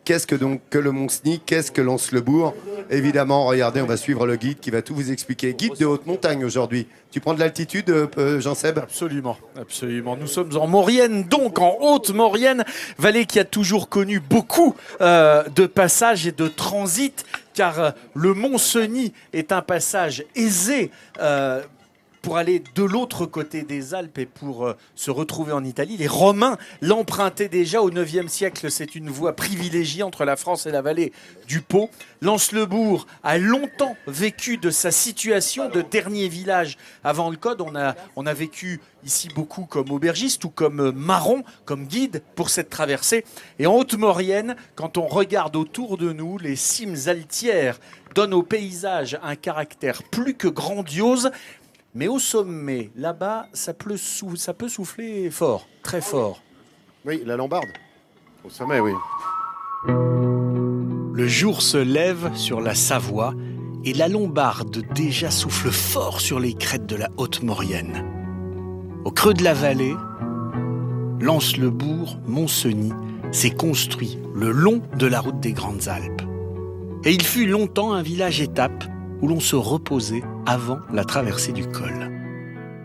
Qu'est-ce que donc que le Mont-Cenis? Qu'est-ce que Lens-le-Bourg? Évidemment, regardez, on va suivre le guide qui va tout vous expliquer. Guide de haute montagne aujourd'hui. Tu prends de l'altitude, Jean-Seb? Absolument, absolument. Nous sommes en Maurienne, donc en Haute-Maurienne, vallée qui a toujours connu beaucoup de passages et de transits, car le Mont-Cenis est un passage aisé pour aller de l'autre côté des Alpes et pour se retrouver en Italie. Les Romains l'empruntaient déjà au IXe siècle. C'est une voie privilégiée entre la France et la vallée du Pô. Lens-le-Bourg a longtemps vécu de sa situation de dernier village avant le Code. On a vécu ici beaucoup comme aubergiste ou comme marron, comme guide pour cette traversée. Et en Haute-Maurienne, quand on regarde autour de nous, les cimes altières donnent au paysage un caractère plus que grandiose. Mais au sommet, là-bas, ça peut souffler fort, très fort. Oui, la Lombarde. Au sommet, oui. Le jour se lève sur la Savoie et la Lombarde déjà souffle fort sur les crêtes de la Haute-Maurienne. Au creux de la vallée, Lens-le-Bourg, Mont-Cenis, s'est construit le long de la route des Grandes Alpes. Et il fut longtemps un village-étape où l'on se reposait avant la traversée du col.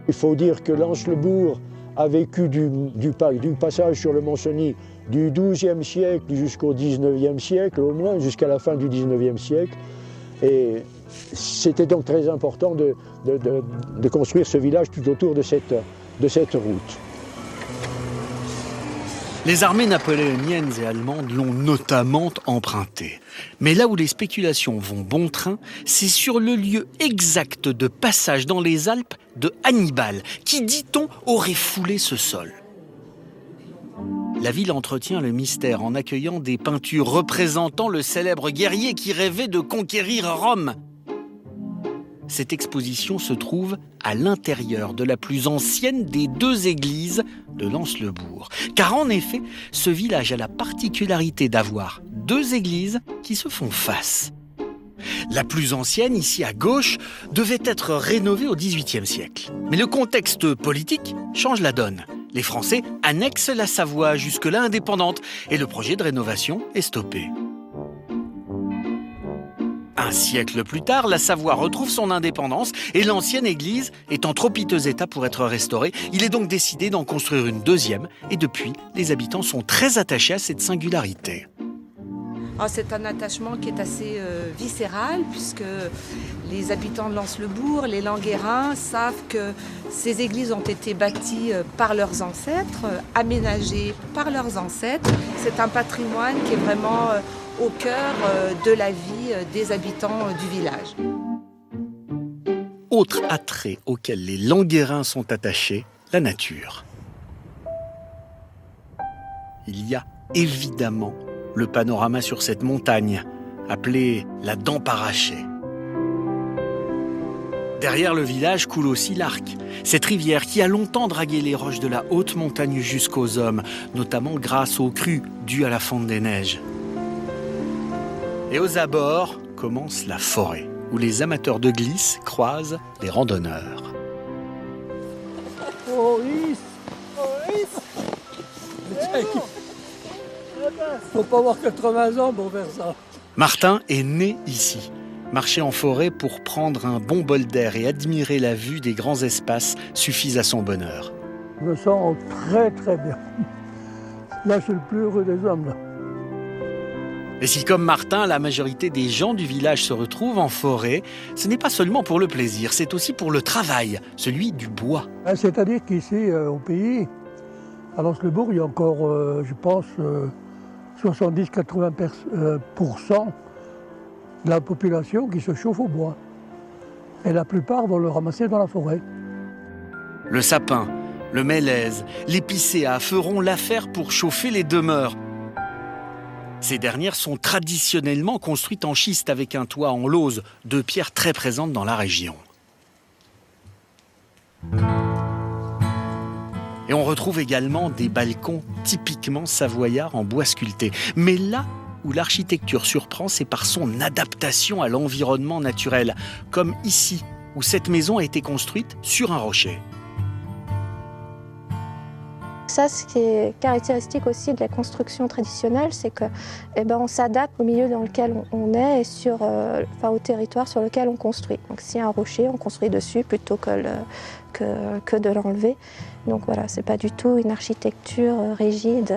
Il faut dire que Lens-le-Bourg a vécu du passage sur le Mont-Cenis du XIIe siècle jusqu'au XIXe siècle, au moins jusqu'à la fin du XIXe siècle. Et c'était donc très important de construire ce village tout autour de cette route. Les armées napoléoniennes et allemandes l'ont notamment emprunté. Mais là où les spéculations vont bon train, c'est sur le lieu exact de passage dans les Alpes de Hannibal, qui, dit-on, aurait foulé ce sol. La ville entretient le mystère en accueillant des peintures représentant le célèbre guerrier qui rêvait de conquérir Rome. Cette exposition se trouve à l'intérieur de la plus ancienne des deux églises de Lens-le-Bourg. Car en effet, ce village a la particularité d'avoir deux églises qui se font face. La plus ancienne, ici à gauche, devait être rénovée au XVIIIe siècle. Mais le contexte politique change la donne. Les Français annexent la Savoie, jusque-là indépendante, et le projet de rénovation est stoppé. Un siècle plus tard, la Savoie retrouve son indépendance et l'ancienne église est en trop piteux état pour être restaurée. Il est donc décidé d'en construire une deuxième et depuis, les habitants sont très attachés à cette singularité. C'est un attachement qui est assez viscéral puisque les habitants de Lens-le-Bourg, les Languérins, savent que ces églises ont été bâties par leurs ancêtres, aménagées par leurs ancêtres. C'est un patrimoine qui est vraiment au cœur de la vie des habitants du village. Autre attrait auquel les Languérins sont attachés, la nature. Il y a évidemment le panorama sur cette montagne, appelée la Dent Parachée. Derrière le village coule aussi l'Arc, cette rivière qui a longtemps dragué les roches de la haute montagne jusqu'aux hommes, notamment grâce aux crues dues à la fonte des neiges. Et aux abords commence la forêt, où les amateurs de glisse croisent les randonneurs. Faut pas avoir 80 ans pour faire ça. Martin est né ici. Marcher en forêt pour prendre un bon bol d'air et admirer la vue des grands espaces suffisent à son bonheur. Je me sens très très bien. Là, je suis le plus heureux des hommes. Là. Et si, comme Martin, la majorité des gens du village se retrouvent en forêt, ce n'est pas seulement pour le plaisir, c'est aussi pour le travail, celui du bois. C'est-à-dire qu'ici, au pays, à Lens-le-Bourg, il y a encore, je pense, 70-80% de la population qui se chauffe au bois. Et la plupart vont le ramasser dans la forêt. Le sapin, le mélèze, l'épicéa feront l'affaire pour chauffer les demeures. Ces dernières sont traditionnellement construites en schiste avec un toit en lauze, deux pierres très présentes dans la région. Et on retrouve également des balcons typiquement savoyards en bois sculpté. Mais là où l'architecture surprend, c'est par son adaptation à l'environnement naturel, comme ici, où cette maison a été construite sur un rocher. Ça, ce qui est caractéristique aussi de la construction traditionnelle, c'est que, on s'adapte au milieu dans lequel on est et au territoire sur lequel on construit. Donc s'il y a un rocher, on construit dessus plutôt que de l'enlever. Donc voilà, c'est pas du tout une architecture rigide,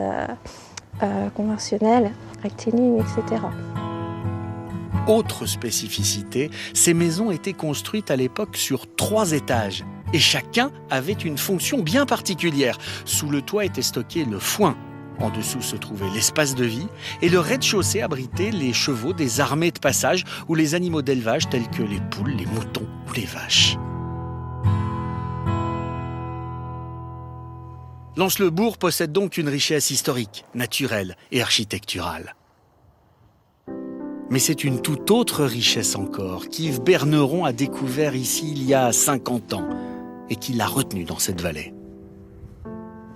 conventionnelle, rectiligne, etc. Autre spécificité, ces maisons étaient construites à l'époque sur 3 étages. Et chacun avait une fonction bien particulière. Sous le toit était stocké le foin. En dessous se trouvait l'espace de vie. Et le rez-de-chaussée abritait les chevaux des armées de passage ou les animaux d'élevage tels que les poules, les moutons ou les vaches. Lens-le-Bourg possède donc une richesse historique, naturelle et architecturale. Mais c'est une toute autre richesse encore qu'Yves Berneron a découvert ici il y a 50 ans et qui l'a retenu dans cette vallée.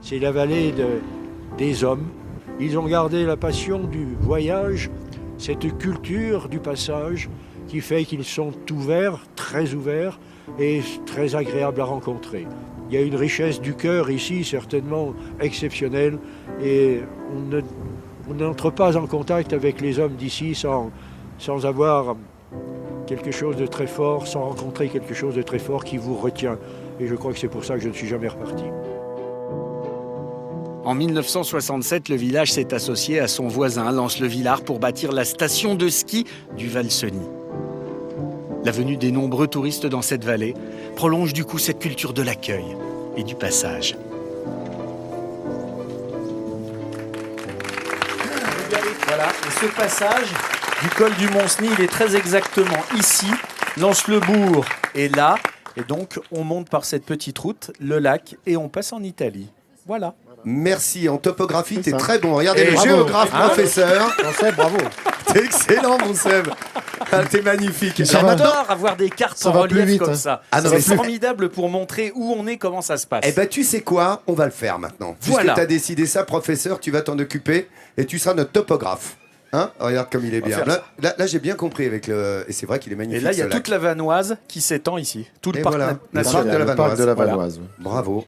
C'est la vallée des hommes. Ils ont gardé la passion du voyage, cette culture du passage qui fait qu'ils sont ouverts et très agréables à rencontrer. Il y a une richesse du cœur ici certainement exceptionnelle et on n'entre pas en contact avec les hommes d'ici sans avoir quelque chose de très fort, sans rencontrer quelque chose de très fort qui vous retient. Et je crois que c'est pour ça que je ne suis jamais reparti. En 1967, le village s'est associé à son voisin, Lens-le-Villard, pour bâtir la station de ski du Val-Cenis. La venue des nombreux touristes dans cette vallée prolonge du coup cette culture de l'accueil et du passage. Voilà, et ce passage du col du Mont-Cenis, il est très exactement ici. Lens-le-Bourg est là. Et donc, on monte par cette petite route, le lac, et on passe en Italie. Voilà. Merci, en topographie, t'es très bon. Regardez Et le bravo. géographe professeur. Français, bravo. T'es excellent, mon Seb. Ah, t'es magnifique. Ça va. J'adore avoir des cartes Ça en va plus relief vite, comme hein. ça. Ah non, C'est mais c'est- formidable pour montrer où on est, comment ça se passe. Eh ben, tu sais quoi? On va le faire maintenant. Voilà. Puisque t'as décidé ça, professeur, tu vas t'en occuper et tu seras notre topographe. Hein? Regarde comme il est bien. faire Là, j'ai bien compris avec le. Et c'est vrai qu'il est Et magnifique. là, il y a ce lac. toute la Vanoise qui s'étend ici. Tout le Et parc voilà, le national. parc de la Le parc de la Vanoise. Vanoise. Bravo.